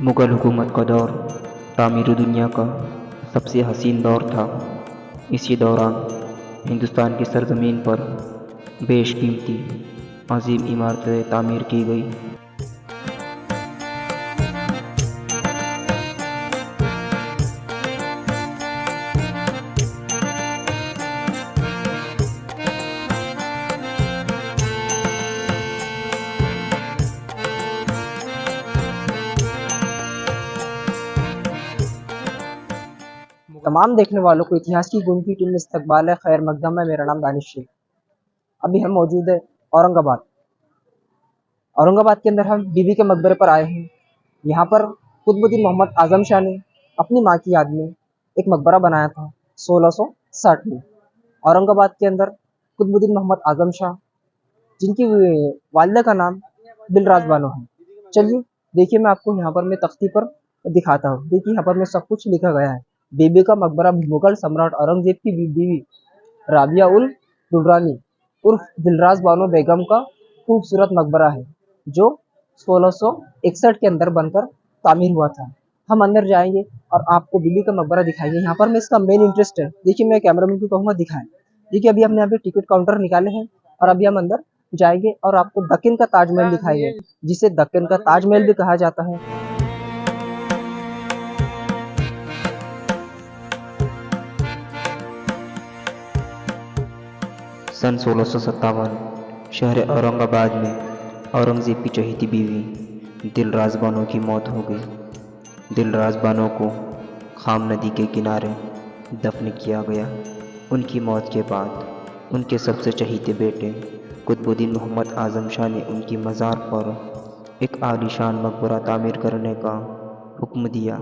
मुग़ल हुकूमत का दौर तामीर दुनिया का सबसे हसीन दौर था। इसी दौरान हिंदुस्तान की सरज़मीन पर बेशकीमती अजीम इमारतें तामीर की गई। तमाम देखने वालों को इतिहास की गूंजती टीम में इस्तकबाल है, खैर मकदम है। मेरा नाम दानिश शेख। अभी हम मौजूद है औरंगाबाद। औरंगाबाद के अंदर हम बीबी के मकबरे पर आए हैं। यहाँ पर कुतुबुद्दीन मोहम्मद आजम शाह ने अपनी माँ की याद में एक मकबरा बनाया था 1660 में। औरंगाबाद के अंदर कुतुबुद्दीन मोहम्मद आजम शाह, जिनकी वालिदा का नाम दिलराज बानो है। चलिए देखिए, मैं आपको यहाँ पर मैं तख्ती पर दिखाता हूँ। देखिए यहाँ पर मैं सब कुछ लिखा गया है। बीबी का मकबरा मुगल सम्राट औरंगजेब की बीवी राबिया उल दुर्रानी उर्फ दिलराज बानो बेगम का खूबसूरत मकबरा है, जो 1661 के अंदर बनकर तामीर हुआ था। हम अंदर जाएंगे और आपको बीबी का मकबरा दिखाएंगे। यहाँ पर मैं इसका मेन इंटरेस्ट है। देखिए, मैं कैमरामैन को कहूँगा दिखाएं। देखिए, अभी हमने यहाँ पे टिकट काउंटर निकाले हैं और अभी हम अंदर जाएंगे और आपको दक्कन का ताजमहल दिखाएंगे, जिसे दक्कन का ताजमहल भी कहा जाता है। सन 1657 शहर औरंगाबाद में औरंगज़ेब की चहेती बीवी दिलराज बानो की मौत हो गई। दिलराज बानो को खाम नदी के किनारे दफन किया गया। उनकी मौत के बाद उनके सबसे चहेते बेटे कुतुबुद्दीन मोहम्मद आज़म शाह ने उनकी मज़ार पर एक आलीशान मकबरा तामीर करने का हुक्म दिया।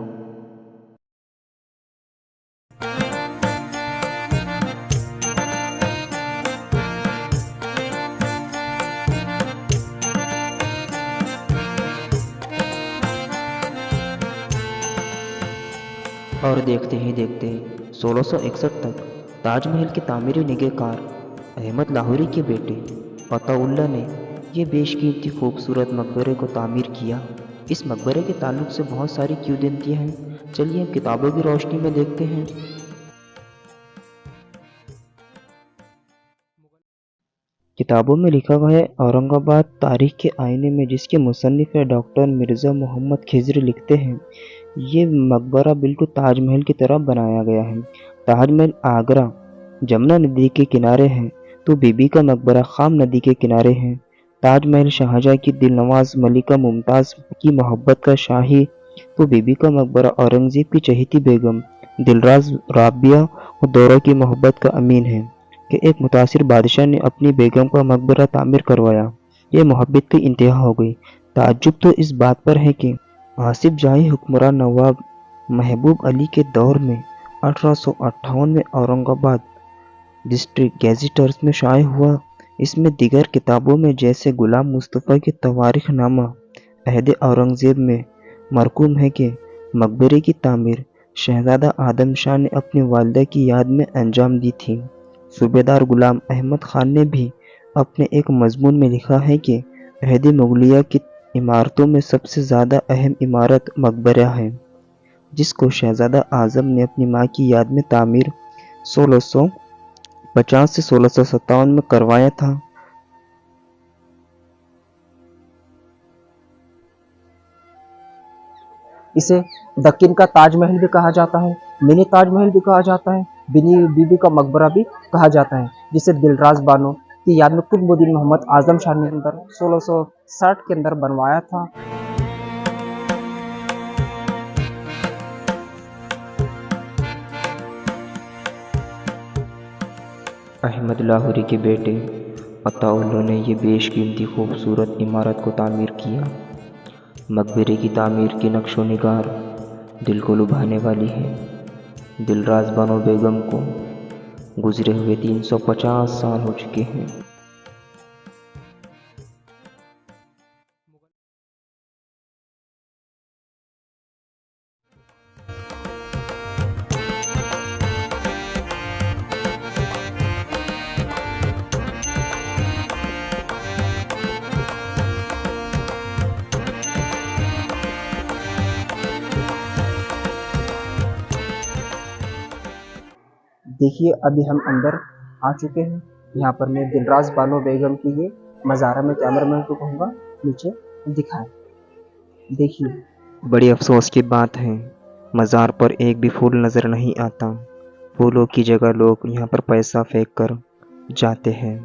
और देखते ही देखते 1661 तक ताजमहल के तामीरी निगहकार अहमद लाहौरी के बेटे अताउल्ला ने ये बेशकीमती खूबसूरत मकबरे को तामीर किया। इस मकबरे के ताल्लुक से बहुत सारी किंवदंतियाँ हैं। चलिए हम किताबों की रोशनी में देखते हैं। किताबों में लिखा गया है, औरंगाबाद तारीख के आईने में, जिसके मुसन्निफ है डॉक्टर मिर्ज़ा मोहम्मद खिज़्र, लिखते हैं ये मकबरा बिल्कुल ताजमहल की तरह बनाया गया है। ताजमहल आगरा जमुना नदी के किनारे है, तो बीबी का मकबरा खाम नदी के किनारे है। ताजमहल शाहजहाँ की दिलनवाज मलिका मुमताज़ की मोहब्बत का शाही, तो बीबी का मकबरा औरंगज़ेब की चहेती बेगम दिलराज राबिया और दौरा की मोहब्बत का अमीन है कि एक मुतासिर बादशाह ने अपनी बेगम का मकबरा तामीर करवाया। ये मोहब्बत की इंतहा हो गई। ताज्जुब तो इस बात पर है कि आसिफ जाही हुक्मरान नवाब महबूब अली के दौर में 1858 में औरंगाबाद डिस्ट्रिक्ट गैजेटर्स में शाये हुआ। इसमें दीगर किताबों में जैसे गुलाम मुस्तफ़ा के तवारीख नामा अहद औरंगज़ेब में मरकूम है कि मकबरे की तामीर शहज़ादा आदम शाह ने अपनी वालिदा की याद में अंजाम दी थी। सूबेदार गुलाम अहमद खान ने भी अपने एक मजमून में लिखा है कि अहद मुगलिया की इमारतों में सबसे ज़्यादा अहम इमारत मकबरा है, जिसको शहज़ादा आज़म ने अपनी माँ की याद में तामीर 1650 से 1657 में करवाया था। इसे दक्कन का ताजमहल भी कहा जाता है, मिनी ताजमहल भी कहा जाता है, बीबी का मकबरा भी कहा जाता है, जिसे दिलराज बानो की याद में कुतुबुद्दीन मोहम्मद आजम शाह ने अंदर 1660 के अंदर बनवाया था। अहमद लाहौरी के बेटे अताउल्ला ने यह बेशकीमती खूबसूरत इमारत को तामीर किया। मकबरे की तामीर की नक्शो निगार दिल को लुभाने वाली है। दिलराज बानो बेगम को गुजरे हुए 350 साल हो चुके हैं। دیکھیے ابھی ہم اندر آ چکے ہیں. یہاں پر میں دلراز بانو بیگم کی یہ مزار میں کیمرہ مین کو کہوں گا نیچے دکھائیں. دیکھیے بڑی افسوس کی بات ہے، مزار پر ایک بھی پھول نظر نہیں آتا. پھولوں کی جگہ لوگ یہاں پر پیسہ پھینک کر جاتے ہیں.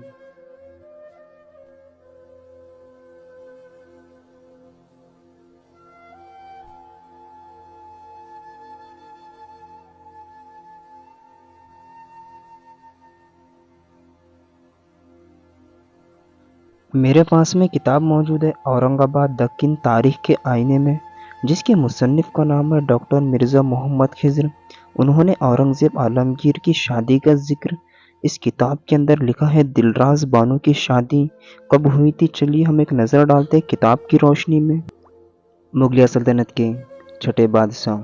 میرے پاس میں کتاب موجود ہے اورنگ آباد دکن تاریخ کے آئینے میں، جس کے مصنف کا نام ہے ڈاکٹر مرزا محمد خضر. انہوں نے اورنگزیب عالمگیر کی شادی کا ذکر اس کتاب کے اندر لکھا ہے. دلراز بانو کی شادی کب ہوئی تھی، چلیے ہم ایک نظر ڈالتے ہیں کتاب کی روشنی میں. مغلیہ سلطنت کے چھٹے بادشاہ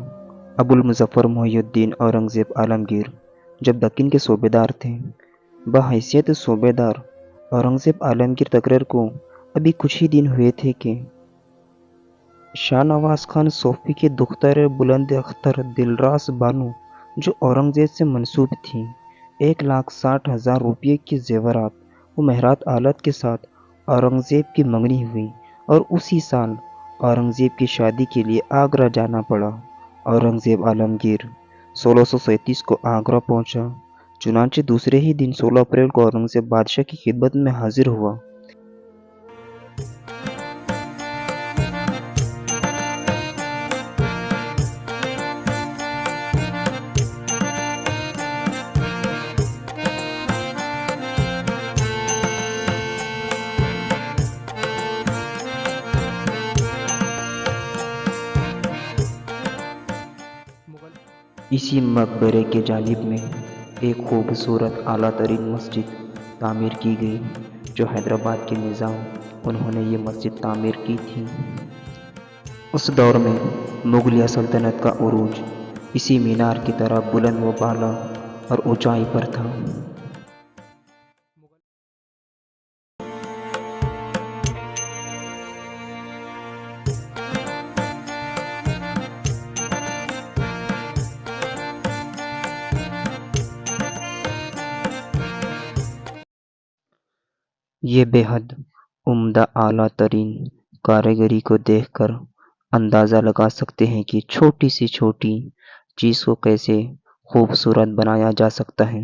ابو المظفر محی الدین اورنگزیب عالمگیر جب دکن کے صوبے دار تھے، بحیثیت صوبے دار اورنگزیب عالمگیر تقریر کو ابھی کچھ ہی دن ہوئے تھے کہ شاہ نواز خان صوفی کی دختر بلند اختر دلراز بانو، جو اورنگزیب سے منسوب تھی، 1,60,000 روپے کی زیورات و مہرات آلات کے ساتھ اورنگزیب کی منگنی ہوئی، اور اسی سال اورنگزیب کی شادی کے لیے آگرہ جانا پڑا. اورنگزیب عالمگیر 1637 کو آگرہ پہنچا. چنانچہ دوسرے ہی دن 16 اپریل کو اورنگزیب بادشاہ کی خدمت میں حاضر ہوا. اسی مقبرے کے جانب میں ایک خوبصورت اعلیٰ ترین مسجد تعمیر کی گئی، جو حیدرآباد کے نظام انہوں نے یہ مسجد تعمیر کی تھی. اس دور میں مغلیہ سلطنت کا عروج اسی مینار کی طرح بلند و بالا اور اونچائی پر تھا. یہ بے حد عمدہ اعلیٰ ترین کاریگری کو دیکھ کر اندازہ لگا سکتے ہیں کہ چھوٹی سی چھوٹی چیز کو کیسے خوبصورت بنایا جا سکتا ہے.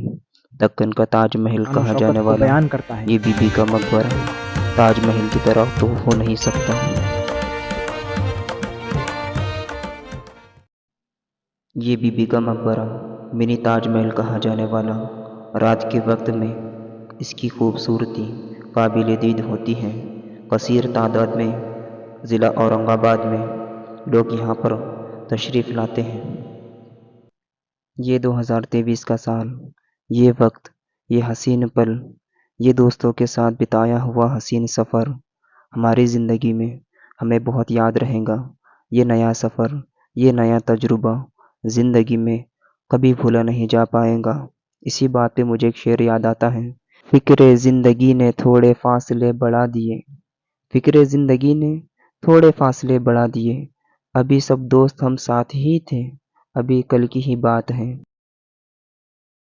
دکن کا تاج محل کہا جانے والا یہ بی بی کا مقبرہ تاج محل کی طرح تو ہو نہیں سکتا. یہ بی بی کا مقبرہ منی تاج محل کہا جانے والا، رات کے وقت میں اس کی خوبصورتی قابل دید ہوتی ہے. کثیر تعداد میں ضلع اورنگ آباد میں لوگ یہاں پر تشریف لاتے ہیں. یہ 2023 کا سال، یہ وقت، یہ حسین پل، یہ دوستوں کے ساتھ بتایا ہوا حسین سفر ہماری زندگی میں ہمیں بہت یاد رہے گا. یہ نیا سفر، یہ نیا تجربہ زندگی میں کبھی بھولا نہیں جا پائے گا. اسی بات پہ مجھے ایک شعر یاد آتا ہے: فکر زندگی نے تھوڑے فاصلے بڑھا دیے، فکر زندگی نے تھوڑے فاصلے بڑھا دیے، ابھی سب دوست ہم ساتھ ہی تھے، ابھی کل کی ہی بات ہے.